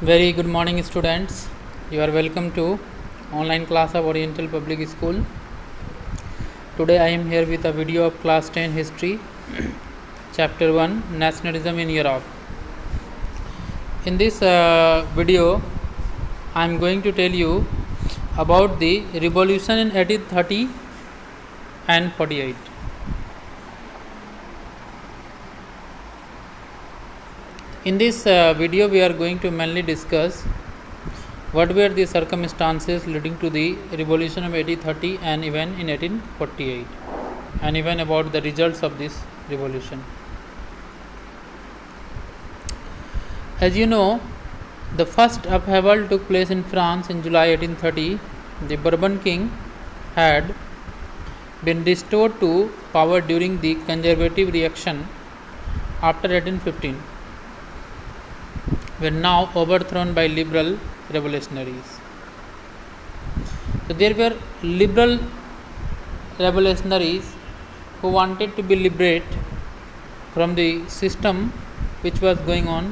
Very good morning, students. You are welcome to online class of Oriental Public School. Today I am here with a video of class 10 history, chapter 1, nationalism in Europe. In this video I am going to tell you about the revolution in 1830 and 48. In this video we are going to mainly discuss what were the circumstances leading to the revolution of 1830 and even in 1848, and even about the results of this revolution. As you know, the first upheaval took place in France in July 1830. The Bourbon king had been restored to power during the conservative reaction after 1815, were now overthrown by liberal revolutionaries. So there were liberal revolutionaries who wanted to be liberate from the system which was going on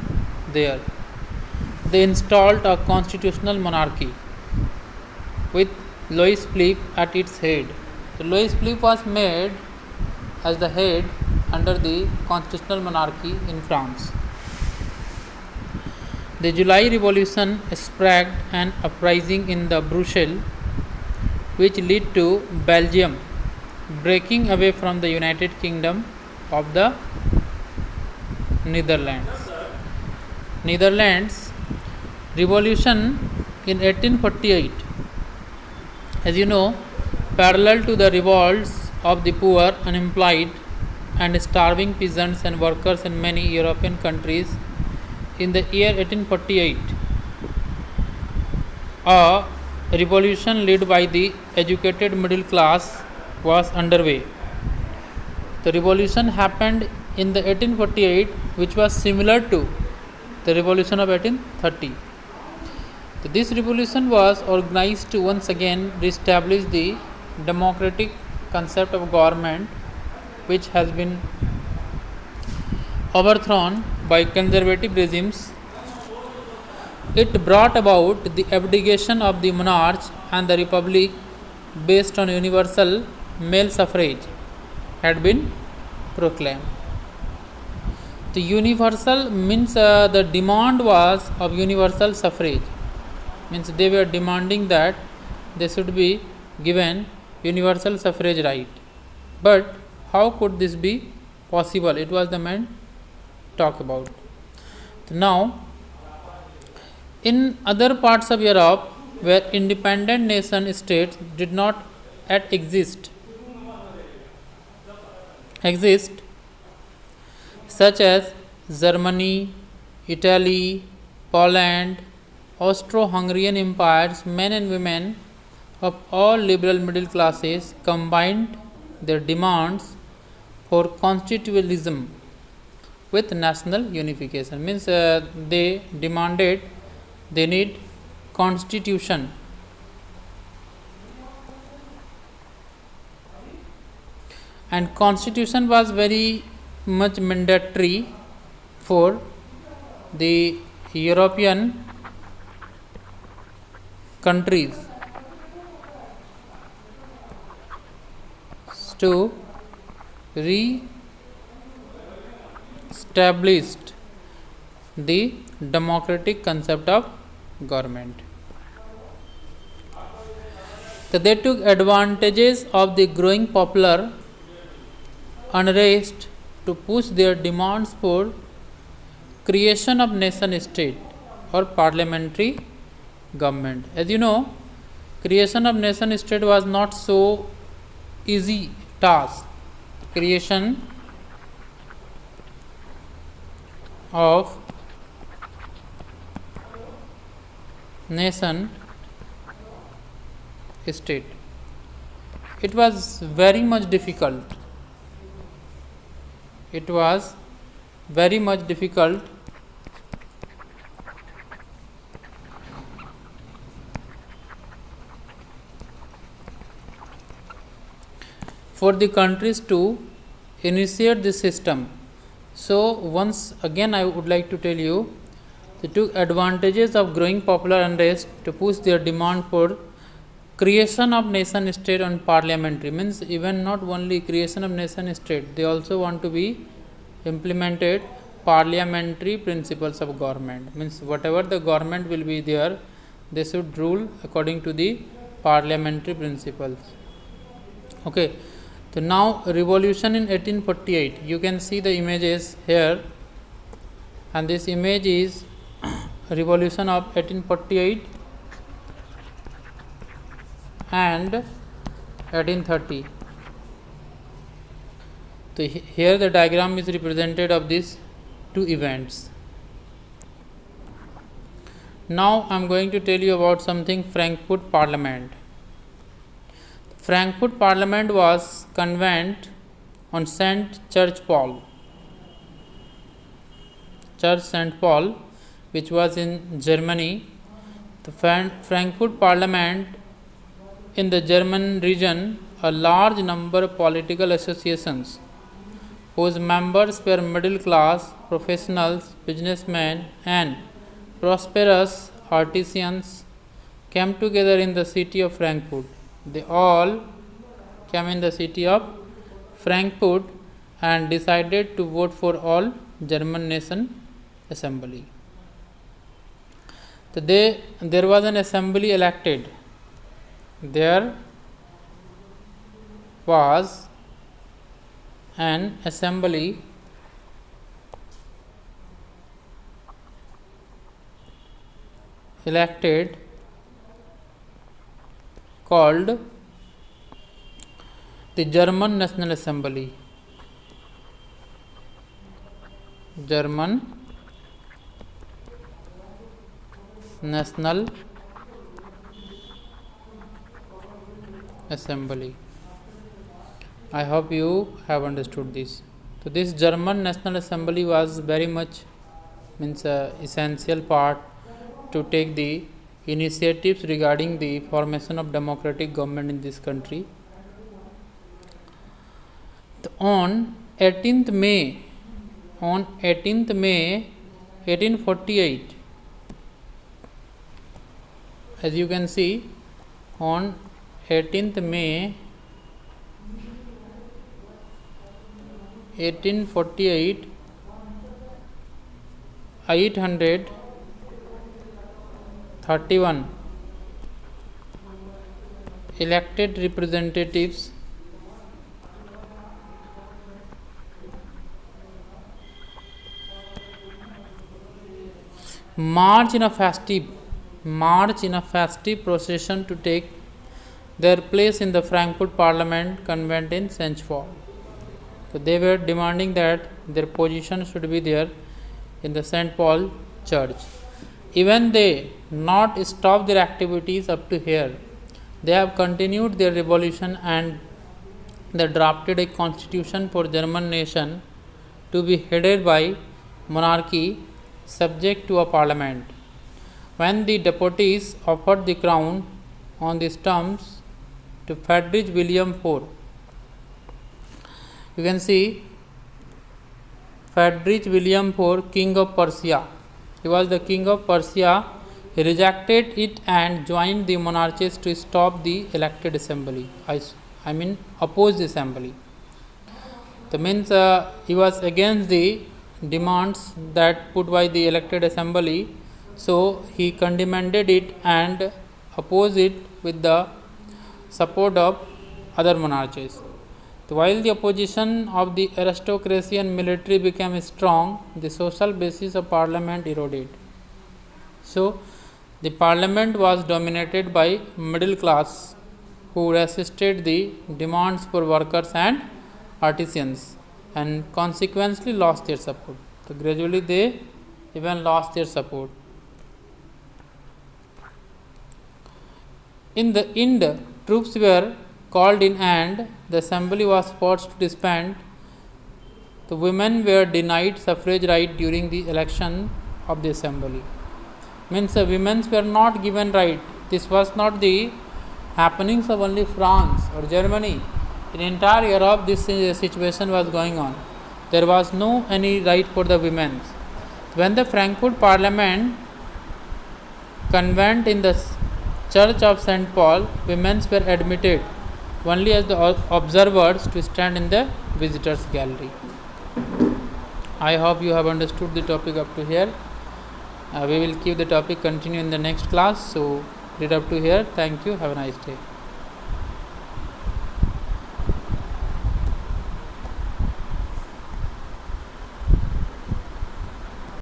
there. They installed a constitutional monarchy with Louis Philippe at its head. So Louis Philippe was made as the head under the constitutional monarchy in France. The July Revolution sparked an uprising in the Brussels, which led to Belgium breaking away from the United Kingdom of the Netherlands. Netherlands Revolution in 1848. As you know, parallel to the revolts of the poor, unemployed, and starving peasants and workers in many European countries, in the year 1848, a revolution led by the educated middle class was underway. The revolution happened in the 1848, which was similar to the revolution of 1830. This revolution was organized to once again reestablish the democratic concept of government, which has been overthrown by conservative regimes. It brought about the abdication of the monarch, and the republic based on universal male suffrage had been proclaimed. The universal means the demand was of universal suffrage, means they were demanding that they should be given universal suffrage right. But how could this be possible? It was the main talk about. Now, in other parts of Europe where independent nation states did not yet exist, such as Germany, Italy, Poland, Austro-Hungarian empires, men and women of all liberal middle classes combined their demands for constitutionalism with national unification. Means they demanded they need constitution, and constitution was very much mandatory for the European countries to re-establish the democratic concept of government. So they took advantages of the growing popular unrest to push their demands for creation of nation state or parliamentary government. As you know, creation of nation state was not so easy task. Creation of nation state, it was very much difficult. It was very much difficult for the countries to initiate this system. So once again I would like to tell you, They took advantages of growing popular unrest to push their demand for creation of nation state on parliamentary, means even not only creation of nation state, they also want to be implemented parliamentary principles of government, means whatever the government will be there, they should rule according to the parliamentary principles. Okay, so now revolution in 1848, you can see the images here, and this image is revolution of 1848 and 1830. So here the diagram is represented of these two events. Now I am going to tell you about something Frankfurt Parliament. Frankfurt Parliament was convened on St. Church Paul, Church St. Paul, which was in Germany. The Frankfurt Parliament in the German region, a large number of political associations whose members were middle class, professionals, businessmen, and prosperous artisans came together in the city of Frankfurt. They all came in the city of Frankfurt and decided to vote for all German nation assembly. So there was an assembly elected. There was an assembly elected called the German National Assembly. German National Assembly. I hope you have understood this. So this German National Assembly was very much essential part to take the initiatives regarding the formation of democratic government in this country. On 18th May 1848, as you can see, on 18th May 1848, 831 elected representatives march in a festive procession to take their place in the Frankfurt Parliament convent in St. Paul. So they were demanding that their position should be there in the St. Paul Church. Even they not stop their activities up to here. They have continued their revolution and they drafted a constitution for German nation to be headed by monarchy subject to a parliament. When the deputies offered the crown on these terms to Friedrich Wilhelm IV, you can see Friedrich Wilhelm IV, King of Prussia. He was the King of Prussia. He rejected it and joined the monarchists to stop the elected assembly. Oppose the assembly. That means he was against the demands that put by the elected assembly. So he condemned it and opposed it with the support of other monarchies. So while the opposition of the aristocracy and military became strong, the social basis of parliament eroded. So the parliament was dominated by middle class who resisted the demands for workers and artisans and consequently lost their support. So gradually they even lost their support. In the end, troops were called in and the assembly was forced to disband. The women were denied suffrage right during the election of the assembly. Means the women were not given right. This was not the happenings of only France or Germany. In entire Europe, this situation was going on. There was no any right for the women. When the Frankfurt Parliament convent in the Church of St. Paul, women were admitted only as the observers to stand in the visitors gallery. I hope you have understood the topic up to here. We will keep the topic continue in the next class. So read up to here. Thank you. Have a nice day.